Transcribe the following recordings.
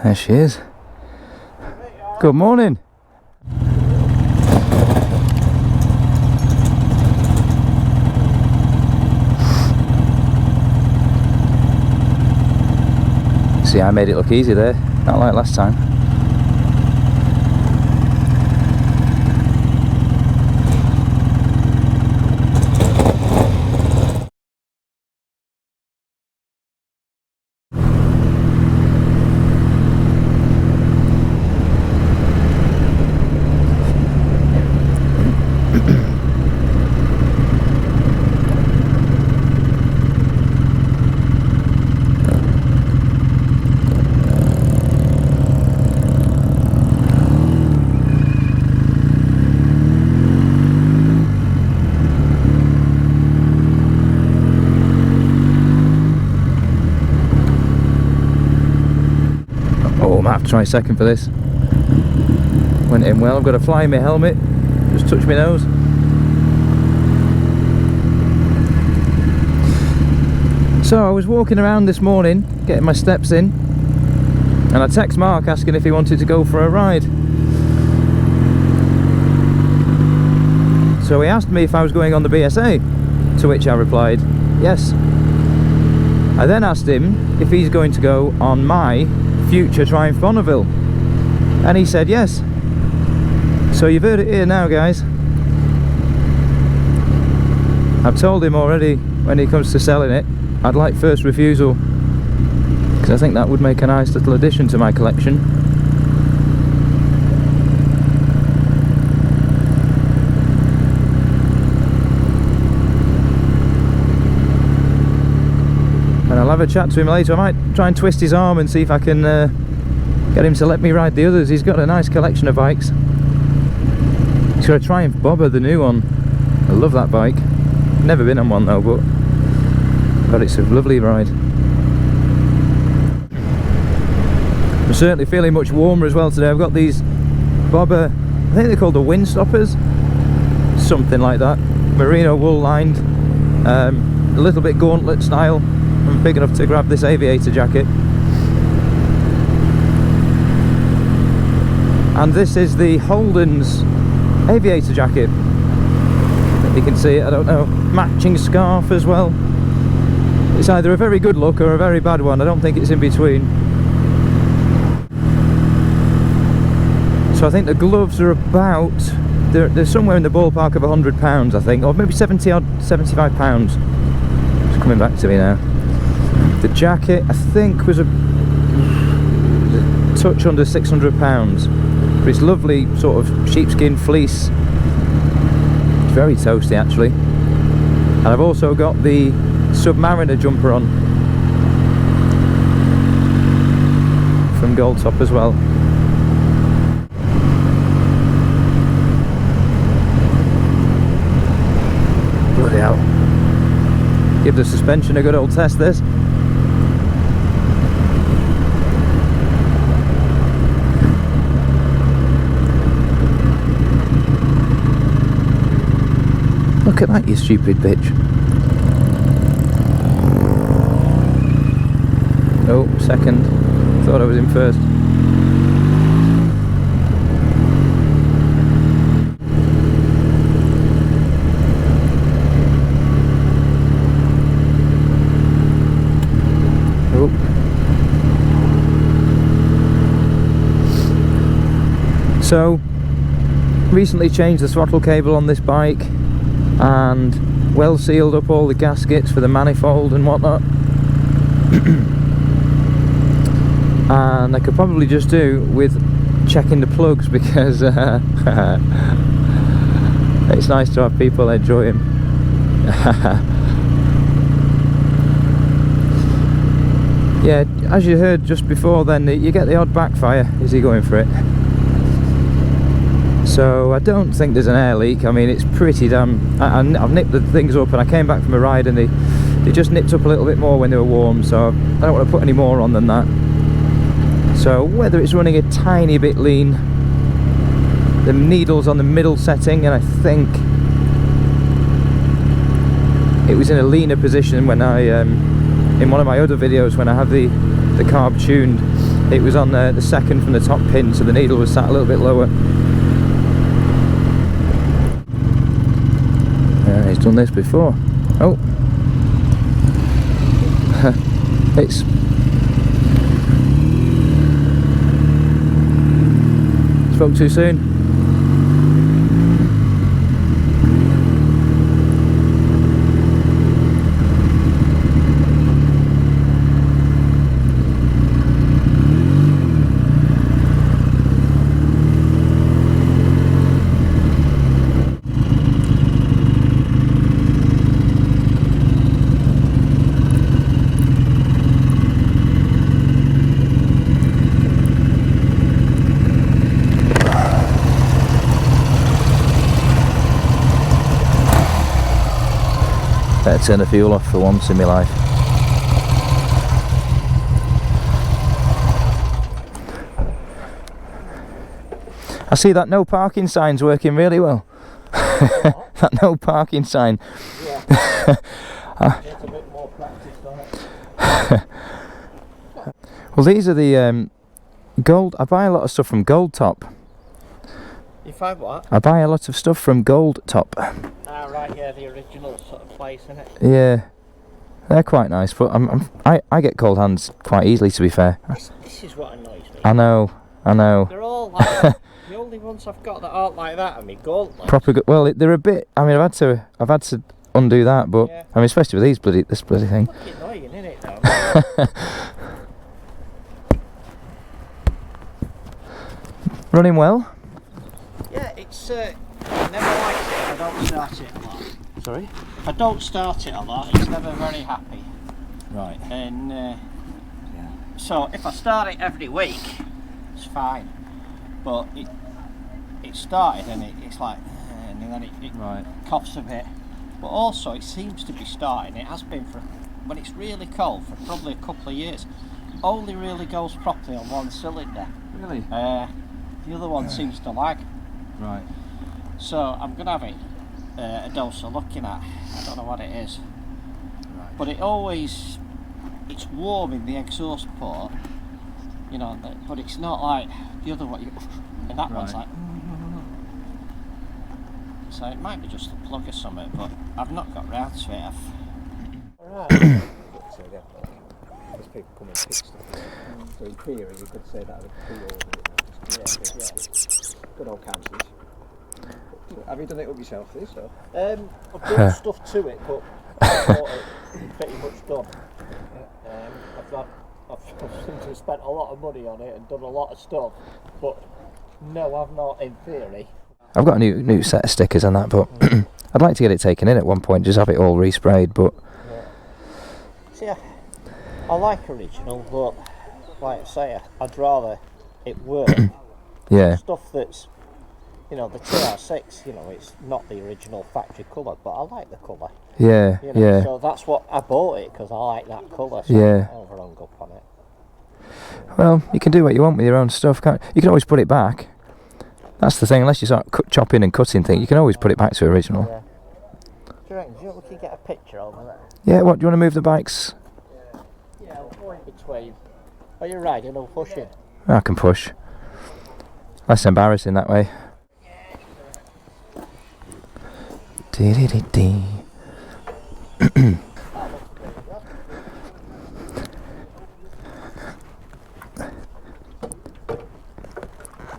There she is. Good morning. See, I made it look easy there, not like last time. I have to try second for this. Went in well. I've got to fly my helmet. Just touch my nose. So I was walking around this morning, getting my steps in, and I text Mark asking if he wanted to go for a ride. So he asked me if I was going on the BSA, to which I replied, yes. I then asked him if he's going to go on my future Triumph Bonneville, and he said yes. So you've heard it here now, guys. I've told him already, when he comes to selling it, I'd like first refusal, because I think that would make a nice little addition to my collection. And I'll have a chat to him later. I might try and twist his arm and see if I can get him to let me ride the others. He's got a nice collection of bikes. He's got a Triumph Bobber, the new one. I love that bike. Never been on one though, but it's a lovely ride. I'm certainly feeling much warmer as well today. I've got these Bobber, I think they're called the Windstoppers, something like that. Merino wool lined, a little bit gauntlet style. I'm big enough to grab this aviator jacket. And this is the Holden's aviator jacket. You can see it, I don't know. Matching scarf as well. It's either a very good look or a very bad one. I don't think it's in between. So I think the gloves are about, they're somewhere in the ballpark of £100, I think, or maybe 70 odd, £75. It's coming back to me now. The jacket, I think, was a touch under £600, but it's lovely sort of sheepskin fleece. It's very toasty actually. And I've also got the Submariner jumper on from Gold Top as well. Bloody hell. Give the suspension a good old test, this. Look at that, you stupid bitch. Oh, second. Thought I was in first. Oh. So, recently changed the throttle cable on this bike, and well sealed up all the gaskets for the manifold and whatnot. And I could probably just do with checking the plugs, because it's nice to have people enjoy them. Yeah, as you heard just before then, you get the odd backfire. Is he going for it? So I don't think there's an air leak. I mean, it's pretty damn... I've nipped the things up, and I came back from a ride and they just nipped up a little bit more when they were warm, so I don't want to put any more on than that. So whether it's running a tiny bit lean, the needle's on the middle setting, and I think it was in a leaner position when I in one of my other videos when I have the carb tuned. it was on the second from the top pin, so the needle was sat a little bit lower. He's done this before. Oh, it's spoke too soon. Better turn the fuel off for once in my life. I see that no parking sign's working really well. That no parking sign. Yeah. It's a bit more practice on it. Well, these are the gold. I buy a lot of stuff from Gold Top. You find what? I buy a lot of stuff from Gold Top. Ah, right, yeah, the original sort of place, isn't it? Yeah, they're quite nice, but I get cold hands quite easily, to be fair. This is what annoys me. I know. They're all like the only ones I've got that aren't like that are my gold ones. Proper good. Well, they're a bit. I mean, I've had to undo that, but yeah. I mean, especially with this bloody thing. Fucking annoying, isn't it? Though? Running well. Yeah, it's. I never liked it. I don't start it a lot. Sorry. I don't start it a lot. It's never very happy. Right. And so if I start it every week, it's fine. But it started and it's like, and then it Right. coughs a bit. But also it seems to be starting. It has been for when it's really cold for probably a couple of years. Only really goes properly on one cylinder. Really? The other one seems to lag. Right. So I'm gonna have it a dose of looking at. I don't know what it is. Right. But it's warm in the exhaust port, you know, but it's not like the other one, and that one's like, so it might be just a plug or something, but I've not got round to it. Alright. There's people come and pick stuff up. So in theory you could say that with pre-order. Good old councils. Have you done it up yourself, this or? I've done stuff to it, but I've got it pretty much done. I've simply spent a lot of money on it and done a lot of stuff, but no, I've not in theory. I've got a new set of stickers on that, but I'd like to get it taken in at one point, just have it all resprayed, but... Yeah. See, I like original, but like I say, I'd rather it work. Yeah. Stuff that's, you know, the TR6, you know, it's not the original factory colour, but I like the colour. Yeah, you know, yeah. So that's what I bought it, because I like that colour, so yeah. I overhung up on it. Well, you can do what you want with your own stuff, can't you? You can always put it back. That's the thing, unless you start chopping and cutting things, you can always put it back to original. Yeah. Do you reckon we can get a picture over there? Yeah, what, do you want to move the bikes? Yeah, we'll go in between. Are you riding or pushing? I can push. Less embarrassing that way. Dee-dee-dee-dee.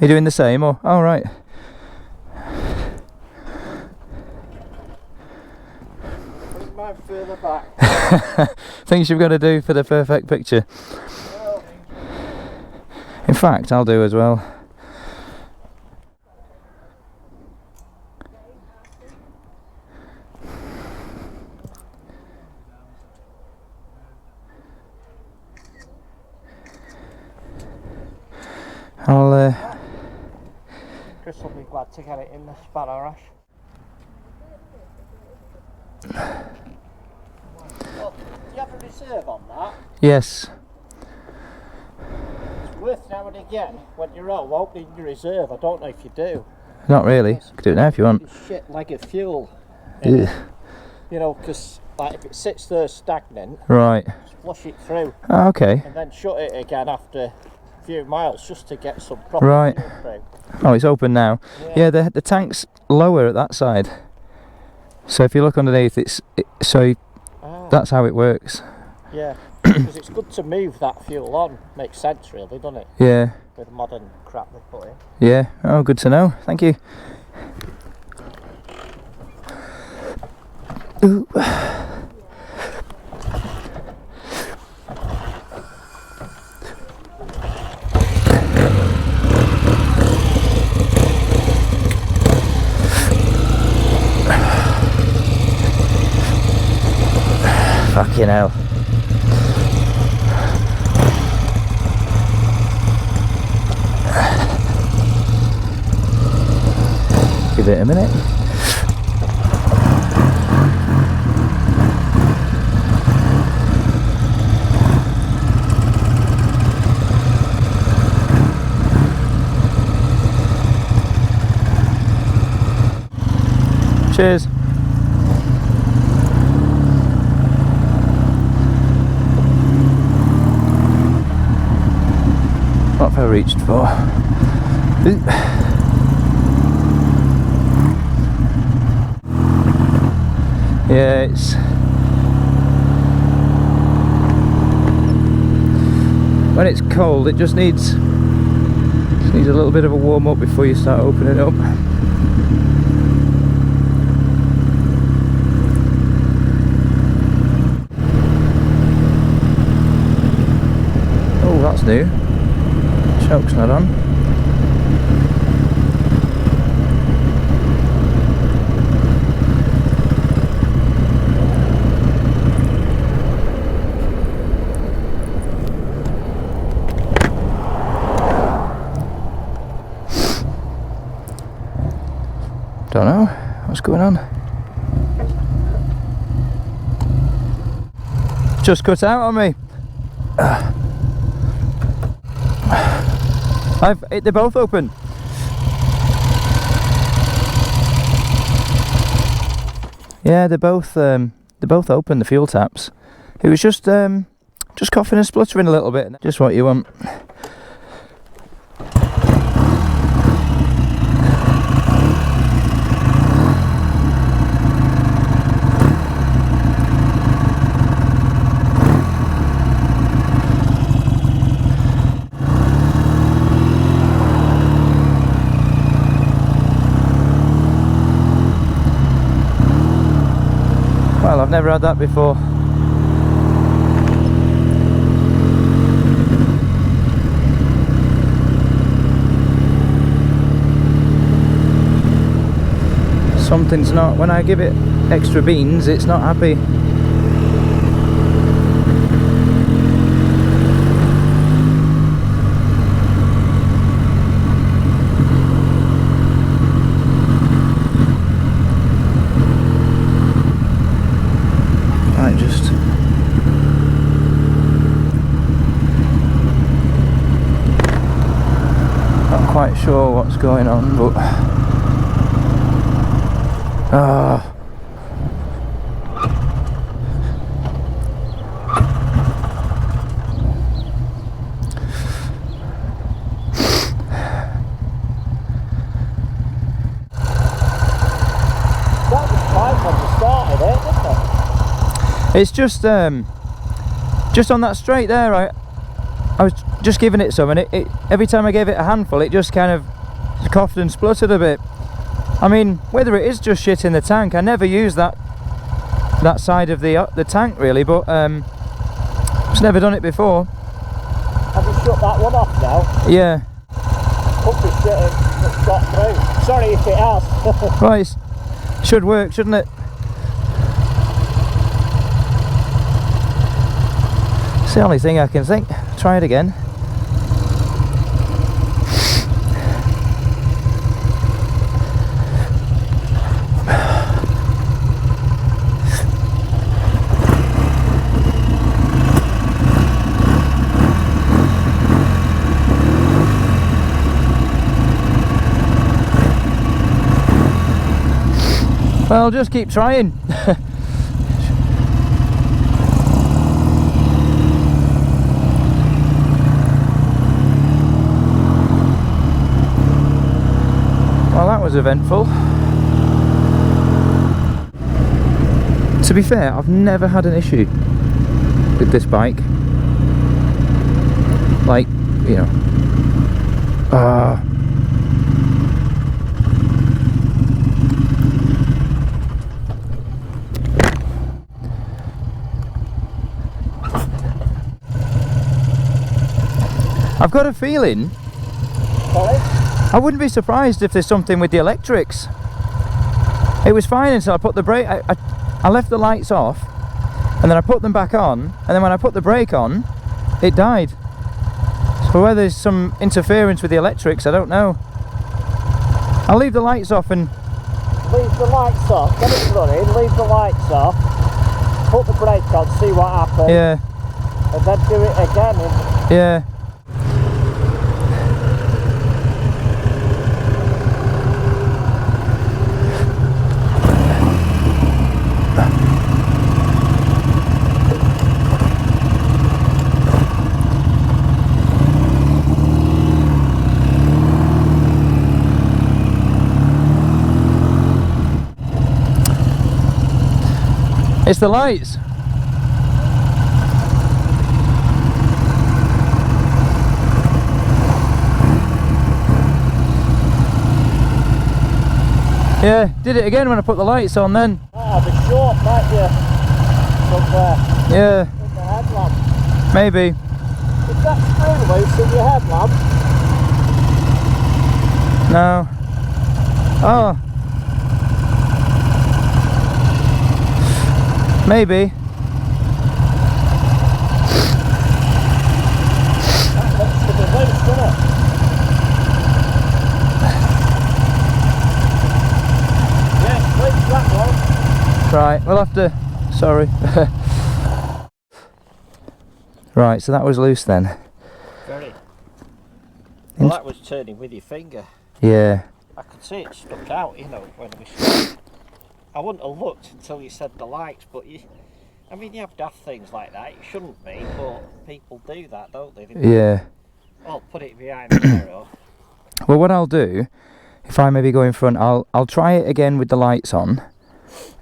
You doing the same, or? Oh, right. Put mine further back. Things you've got to do for the perfect picture. In fact, I'll do as well. Chris will be glad to get it in the sparrow rash. Well, do you have a reserve on that? Yes. It's worth now and again when you're out opening your reserve. I don't know if you do. Not really. Could do it now if you want. It's shit like a fuel. Yeah. You know, because like if it sits there stagnant, Right. just flush it through. Oh, okay. And then shut it again after few miles just to get some proper Right. fuel through. Oh, it's open now. Yeah. Yeah, the tank's lower at that side. So if you look underneath, that's how it works. Yeah, because it's good to move that fuel on. Makes sense, really, doesn't it? Yeah. With modern crap they put in. Yeah. Oh, good to know. Thank you. Ooh. Fucking hell. Give it a minute. Cheers. What have I reached for? Ooh. Yeah, it's when it's cold, it just needs a little bit of a warm up before you start opening it up. Oh, that's new. Choke's not on. Don't know what's going on. Just cut out on me. They're both open. Yeah, they're both open. The fuel taps. It was just coughing and spluttering a little bit. Just what you want. Well, I've never had that before. Something's not, when I give it extra beans, it's not happy. Not quite sure what's going on, but it's just on that straight there. I was just giving it some, and it every time I gave it a handful, it just kind of coughed and spluttered a bit. I mean, whether it is just shit in the tank, I never use that side of the tank really, but just never done it before. Have you shut that one off now? Yeah. Pump is shit and it's got through. Sorry if it has. Right, should work, shouldn't it? It's the only thing I can think. Try it again. Well, just keep trying. was eventful. To be fair, I've never had an issue with this bike. Like, you know. I've got a feeling. Sorry? I wouldn't be surprised if there's something with the electrics. It was fine until I put the brake. I left the lights off, and then I put them back on, and then when I put the brake on, it died. So whether there's some interference with the electrics, I don't know. I'll leave the lights off and... Leave the lights off, get it running, leave the lights off, put the brake on, see what happens. Yeah. And then do it again. Yeah. It's the lights. Yeah, did it again when I put the lights on then. Ah, the short might be somewhere. Yeah. In the headlamp. Maybe. Is that screw loose in your headlamp? No. Oh. Maybe. That looks to be loose, doesn't it? Yes, loose that one. Right, we'll have to... Sorry. Right, so that was loose then. Very. Well, that was turning with your finger. Yeah. I could see it stuck out, you know, when we started. I wouldn't have looked until you said the lights, but you... I mean, you have daft things like that. It shouldn't be, but people do that, don't they? Yeah. I'll put it behind the mirror. Well, what I'll do, if I maybe go in front, I'll try it again with the lights on,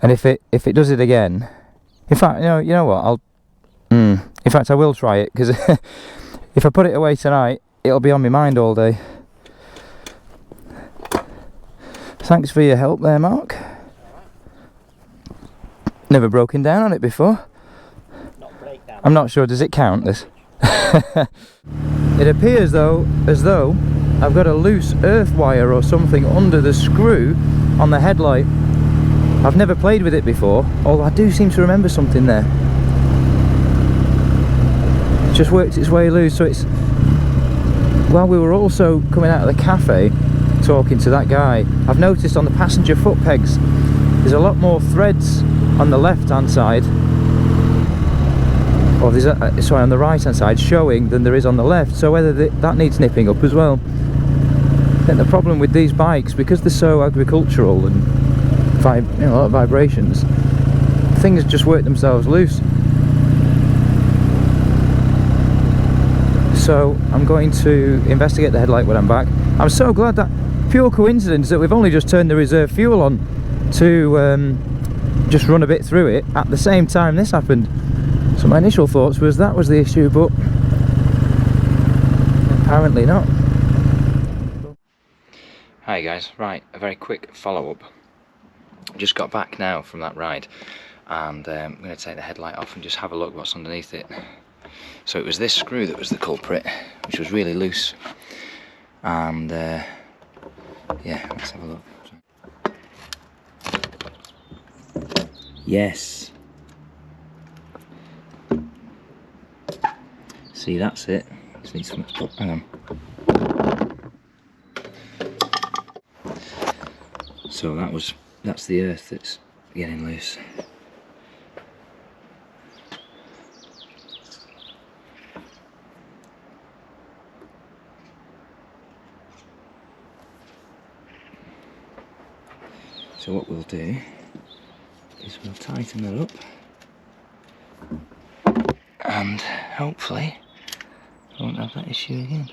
and if it does it again, in fact, you know what, in fact, I will try it, because if I put it away tonight, it'll be on my mind all day. Thanks for your help there, Mark. Never broken down on it before. Not breakdown. I'm not sure, does it count this? It appears as though I've got a loose earth wire or something under the screw on the headlight. I've never played with it before, although I do seem to remember something there. It just worked its way loose, so it's... While we were also coming out of the cafe talking to that guy, I've noticed on the passenger foot pegs there's a lot more threads on the left hand side, or there's sorry, on the right hand side showing than there is on the left, so whether that needs nipping up as well. I think the problem with these bikes, because they're so agricultural and a lot of vibrations, things just work themselves loose. So I'm going to investigate the headlight when I'm back. I'm so glad, that pure coincidence that we've only just turned the reserve fuel on to just run a bit through it at the same time this happened. So my initial thoughts was that was the issue, but apparently not. Hi guys, right, a very quick follow-up. Just got back now from that ride, and I'm going to take the headlight off and just have a look what's underneath it. So it was this screw that was the culprit, which was really loose, and yeah, let's have a look. Yes. See, that's it. Just need some. Oh, hang on. So that's the earth that's getting loose. So what we'll do is we'll tighten it up, and hopefully I won't have that issue again.